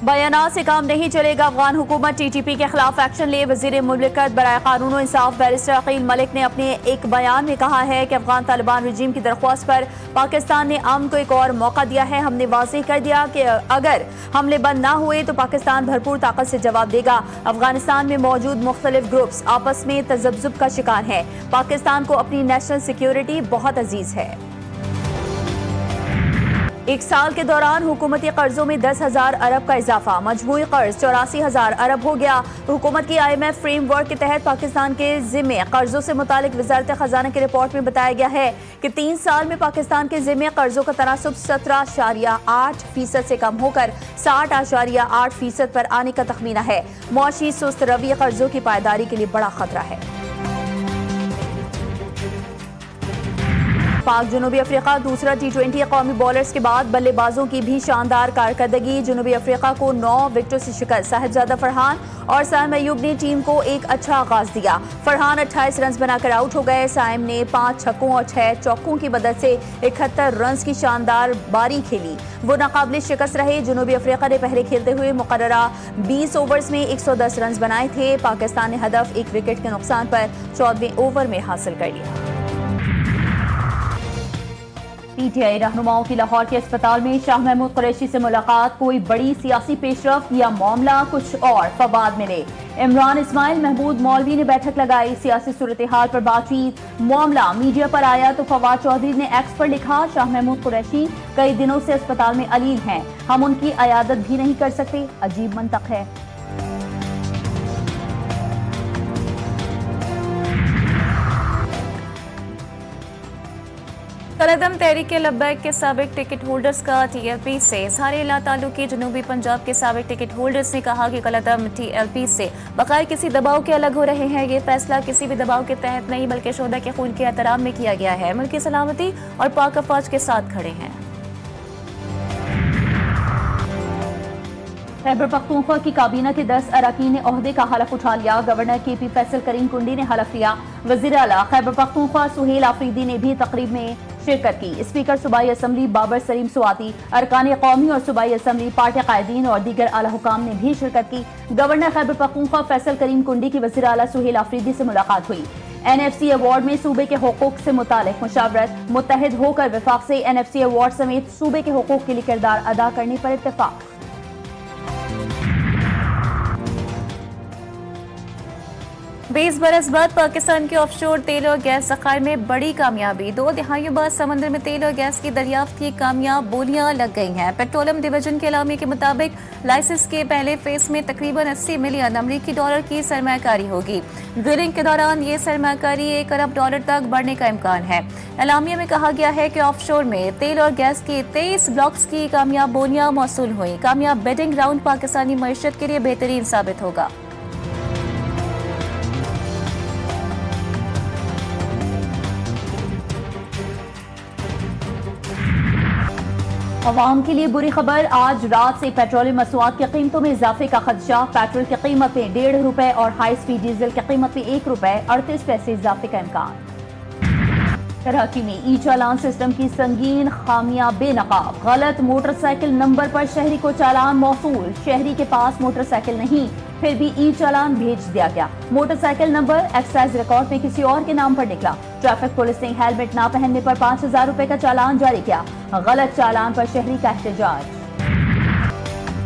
बयानात से काम नहीं चलेगा, अफगान हुकूमत टीटीपी के खिलाफ एक्शन ले। वजीर मुमलिकत बराए कानून और इंसाफ बैरिस्टर अकील मलिक ने अपने एक बयान में कहा है कि अफगान तालिबान रजीम की दरख्वास्त पर पाकिस्तान ने अमन को एक और मौका दिया है। हमने वाज़ेह कर दिया कि अगर हमले बंद ना हुए तो पाकिस्तान भरपूर ताकत से जवाब देगा। अफगानिस्तान में मौजूद मुख्तलिफ ग्रुप्स आपस में तजब्जुब का शिकार हैं। पाकिस्तान को अपनी नेशनल सिक्योरिटी बहुत अजीज है। एक साल के दौरान हुकूमती कर्जों में 10,000 अरब का इजाफा, मजमूई कर्ज 84,000 अरब हो गया। हुकूमत की IMF फ्रेमवर्क के तहत पाकिस्तान के जिम्मे कर्जों से मुतालिक वजारत खजाना की रिपोर्ट में बताया गया है कि 3 साल में पाकिस्तान के जिम्मे कर्जों का तनासुब 17.8% से कम होकर 60.8% पर आने का तखमीना है। मुआशी सुस्त रवि कर्जों की पायदारी के लिए बड़ा खतरा है। पाक जनूबी अफ्रीका दूसरा T20 कौमी बॉलर्स के बाद बल्लेबाजों की भी शानदार कारकर्दगी। जनूबी अफ्रीका को 9 विकेटों से शिकस्त। साहिबजादा फरहान और साइम अयूब ने टीम को एक अच्छा आगाज दिया। फरहान 28 रन बनाकर आउट हो गए। साइम ने 5 छक्कों और 6 चौकों की मदद से 71 रन की शानदार बारी खेली। वो नाकाबिल शिकस्त रहे। जनूबी अफ्रीका ने पहले खेलते हुए मुकर्ररा 20 ओवर्स में 110 रन बनाए थे। पाकिस्तान ने हदफ 1 विकेट के नुकसान पर 14वें ओवर में हासिल कर लिया। PTI रहनुमाओं की लाहौर के अस्पताल में शाह महमूद कुरैशी से मुलाकात। कोई बड़ी सियासी पेशरफ्त या मामला कुछ और फवाद मिले। इमरान इस्माइल महमूद मौलवी ने बैठक लगाई। सियासी सूरत हाल पर बातचीत। मामला मीडिया पर आया तो फवाद चौधरी ने एक्स पर लिखा, शाह महमूद कुरैशी कई दिनों से अस्पताल में अलील हैं, हम उनकी अयादत भी नहीं कर सकते। अजीब मंतक है। कलअदम तहरीक लब्बैक के साबिक टिकट होल्डर्स का TLP से इज़हार ताल्लुकी। जनूबी पंजाब के साबिक टिकट होल्डर्स ने कहा कि कलअदम TLP से बगैर किसी दबाव के अलग हो रहे हैं। ये फैसला किसी भी दबाव के तहत नहीं बल्कि शोहदा के खून के एहतराम में किया गया है। मुल्क की सलामती और पाक अफवाज के साथ खड़े हैं। खैबर पख्तूनख्वा की काबीना के 10 अरकान ने ओहदे का हलफ उठा लिया। गवर्नर KP फैसल करीम कुंडी ने हलफ लिया। वज़ीर आला खैबर पख्तूनख्वा सुहेल आफरीदी ने भी तकरीब में शिरकत की। स्पीकर सूबाई असम्बली बाबर सलीम सुवाती, अरकान कौमी और सूबाई असम्बली, पार्टी कायदीन और दीगर आला हुकाम ने भी शिरकत की। गवर्नर खैबर पख्तूनख्वा फैसल करीम कुंडी की वज़ीर आला सुहेल आफरीदी से मुलाकात हुई। NFC अवार्ड में सूबे के हुकूक से मुतालिक मुशावरत। मुत्तहिद होकर वफाक से NFC अवार्ड समेत सूबे के हुकूक के लिए किरदार अदा करने पर इत्तेफाक। 20 बरस बाद पाकिस्तान के ऑफशोर तेल और गैस ज़खायर में बड़ी कामयाबी। 2 दिहाइयों बाद समंदर में तेल और गैस की दरियाफ्त की कामयाब बोलियां लग गई हैं। पेट्रोलियम डिवीजन के एलामिया के मुताबिक लाइसेंस के पहले फेज में तकरीबन 80 मिलियन अमरीकी डॉलर की सरमायाकारी होगी। ड्रिलिंग के दौरान ये सरमायाकारी $1 अरब तक बढ़ने का इम्कान है। एलामिया में कहा गया है कि ऑफशोर में तेल और गैस की 23 ब्लॉक्स की कामयाब बोलियां मौसूल हुई। कामयाब बिडिंग राउंड पाकिस्तानी मईशत के लिए बेहतरीन साबित होगा। अवाम के लिए बुरी खबर। आज रात से पेट्रोलियम मसनूआत की कीमतों में इजाफे का खदशा। पेट्रोल की कीमत में ₹1.5 और हाई स्पीड डीजल की कीमत में ₹1.38 इजाफे का इम्कान। कराची में ई चालान सिस्टम की संगीन खामियां बेनकाब। गलत मोटरसाइकिल नंबर पर शहरी को चालान मौसूल। शहरी के पास मोटरसाइकिल नहीं, फिर भी ई चालान भेज दिया गया। मोटरसाइकिल नंबर एक्साइज रिकॉर्ड में किसी और के नाम पर निकला। ट्रैफिक पुलिस ने हेलमेट ना पहनने पर ₹5,000 का चालान जारी किया। गलत चालान पर शहरी का एहतजाज।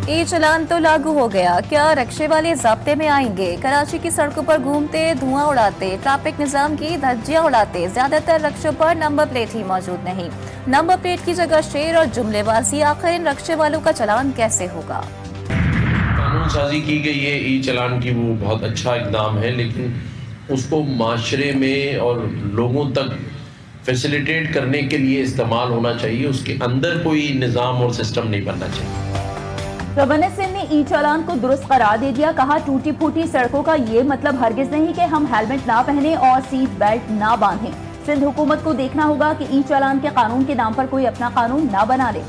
ई चालान तो लागू हो गया, क्या रक्शे वाले ज़ाब्ते में आएंगे? कराची की सड़कों पर घूमते, धुआं उड़ाते, ट्रैफिक निजाम की धज्जियां उड़ाते। ज्यादातर रक्शों पर नंबर प्लेट ही मौजूद नहीं। नंबर प्लेट की जगह शेर और जुमलेबाजी। आखिर इन रक्शे वालों का चालान कैसे होगा? कानून साजी की गई है ई चालान की, वो बहुत अच्छा इकदाम है, लेकिन उसको माशरे में और लोगों तक फैसिलिटेट करने के लिए इस्तेमाल होना चाहिए। उसके अंदर कोई निज़ाम और सिस्टम नहीं बनना चाहिए। गवर्नर सिंध ने ई चालान को दुरुस्त करार दे दिया। कहा, टूटी फूटी सड़कों का ये मतलब हरगिज नहीं कि हम हेलमेट ना पहने और सीट बेल्ट ना बांधें। सिंध हुकूमत को देखना होगा कि ई चालान के कानून के नाम पर कोई अपना कानून ना बना ले।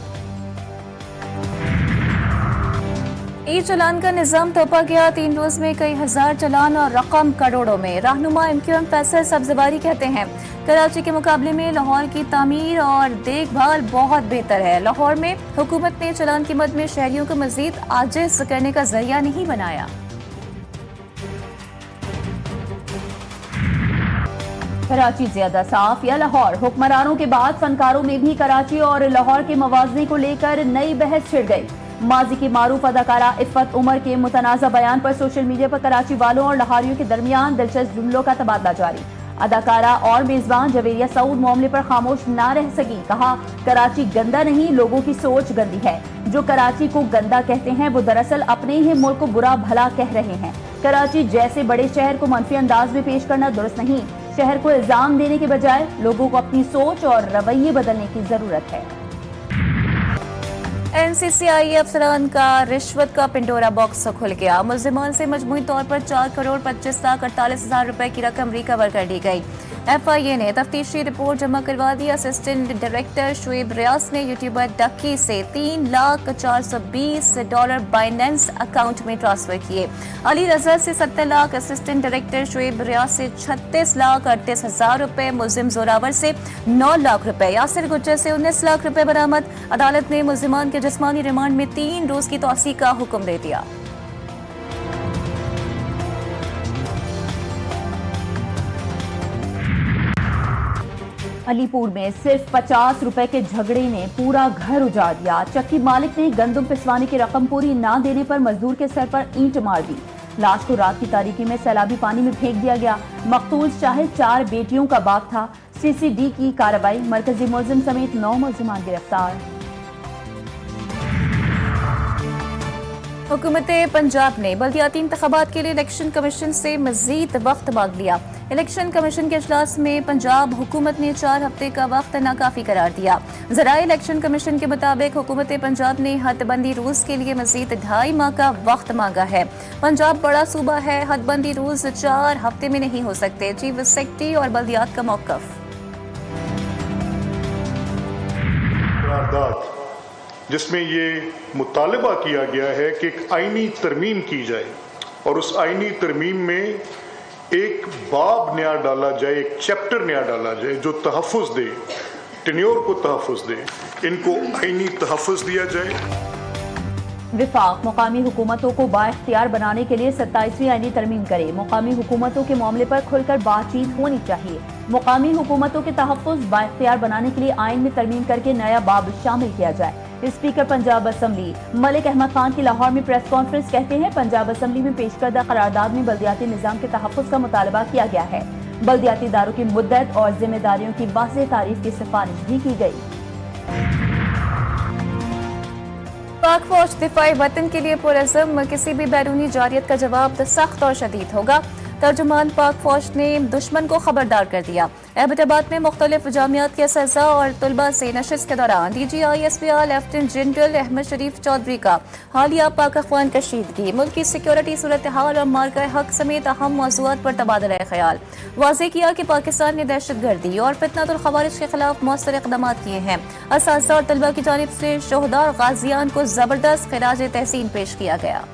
ई चलान का निजाम थोपा गया। 3 रोज में कई हजार चलान और रकम करोड़ों में। रहनुमा MQM फैसल सब्जवारी कहते हैं कराची के मुकाबले में लाहौर की तामीर और देखभाल बहुत बेहतर है। लाहौर में हुकूमत ने चलान की मद में शहरियों को मजीद आजिज करने का जरिया नहीं बनाया। कराची ज्यादा साफ या लाहौर? हुक्मरानों के बाद फनकारों में भी कराची और लाहौर के मवाजने को लेकर नई बहस छिड़ गई। माजी की मारूफ अदाकारा इफ़त उमर के मुतनाज़ा बयान पर सोशल मीडिया पर कराची वालों और लाहौरियों के दरमियान दिलचस्प जुमलों का तबादला जारी। अदाकारा और मेजबान जवेरिया सऊद मामले पर खामोश ना रह सकी। कहा, कराची गंदा नहीं, लोगों की सोच गंदी है। जो कराची को गंदा कहते हैं वो दरअसल अपने ही मुल्क को बुरा भला कह रहे हैं। कराची जैसे बड़े शहर को मनफी अंदाज में पेश करना दुरुस्त नहीं। शहर को इल्जाम देने के बजाय लोगों को अपनी सोच और रवैये बदलने की जरूरत है। NCCI अफसरान का रिश्वत का पिंडोरा बॉक्स खुल गया। मुल्जिमान से मजमूई तौर पर 4,25,48,000 रुपए की रकम रिकवर कर ली गई। FIA ने तफ्तीशी रिपोर्ट जमा करवा दी। असिस्टेंट डायरेक्टर शुएब रियाज ने यूट्यूबर डक्की से $3,420 बाइनेंस अकाउंट में ट्रांसफर किए। अली रजा से 70 लाख, असिस्टेंट डायरेक्टर शुएब रियाज से 36,38,000 रुपए, मुल्जिम जोरावर से 9 लाख रुपए, यासिर गुज्जर से 19 लाख रुपए बरामद। अदालत ने मुल्जिमान के जिस्मानी रिमांड में 3 रोज की तौसी का हुक्म दे दिया। अलीपुर में सिर्फ 50 रुपए के झगड़े ने पूरा घर उजाड़ दिया। चक्की मालिक ने गंदम पिसवाने की रकम पूरी ना देने पर मजदूर के सर पर ईंट मार दी। लाश को रात की तारीकी में सैलाबी पानी में फेंक दिया गया। मकतूल शाहिद 4 बेटियों का बाप था। CCD की कार्रवाई, मरकजी मुल्जिम समेत 9 मुल्जिमान गिरफ्तार। हुकूमत पंजाब ने बल्दियाती इंतखाबात के लिए इलेक्शन कमीशन से मजीद वक्त मांग लिया। इलेक्शन कमीशन के इजलास में पंजाब हुकूमत ने 4 हफ्ते का वक्त नाकाफी करार दिया। ज़राए इलेक्शन कमीशन के मुताबिक हुकूमत पंजाब ने हदबंदी रूज के लिए मजीद 2.5 माह का वक्त मांगा है। पंजाब बड़ा सूबा है, हदबंदी रूज 4 हफ्ते में नहीं हो सकते। चीफ सेक्रेटरी और बल्दियात का मौकफ। जिसमें ये मुतालबा किया गया है कि एक आईनी तरमीम की जाए और उस आईनी तरमीम में एक बाब नया डाला जाए, एक चैप्टर नया डाला जाए जो तहफ़्फ़ुज़ दे, टेन्योर को तहफ़्फ़ुज़ दे, इनको आईनी तहफ़्फ़ुज़ दिया जाए। विफाक मुकामी हुकूमतों को बाइख्तियार बनाने के लिए 27वीं आईनी तरमीम करे। मुकामी हुकूमतों के मामले पर खुलकर बातचीत होनी चाहिए। मुकामी हुकूमतों के तहफ़्फ़ुज़ बाइख्तियार बनाने के लिए आइन में तरमीम करके नया बाब शामिल किया जाए। स्पीकर पंजाब असम्बली मलिक अहमद खान की लाहौर में प्रेस कॉन्फ्रेंस कहते हैं, पंजाब असम्बली में पेश करदा करारदाद में बल्दियाती निज़ाम के तहफ़्फ़ुज़ का मुतालबा किया गया है। बल्दियाती इदारों की मुद्दत और जिम्मेदारियों की वाज़ेह तारीफ की सिफारिश भी की गई। पाक फौज दिफाई वतन के लिए पुरअज़्म, किसी भी बैरूनी जारियत का जवाब सख्त और शदीद होगा। तर्जुमान पाक फौज ने दुश्मन को खबरदार कर दिया। एबटाबाद में मुख्तलिफ जामियात के असतिज़ा और तलबा से नशिस्त के दौरान DGI SPR lieutenant general Ahmed Sharif Chaudhry का हालिया पाक अफ़गान कशीदगी, मुल्क की सिक्योरिटी सूरत हाल और मार्का हक समेत अहम मौज़ूआत पर तबादला ख्याल। वाज़ेह किया कि पाकिस्तान ने दहशतगर्दी और फितनतुल ख़वारिज के खिलाफ मौसर इक़दाम किए हैं। असतिज़ा और तलबा की जानिब से शोहदा और गाज़ियान को ज़बरदस्त ख़िराज तहसीन पेश किया गया।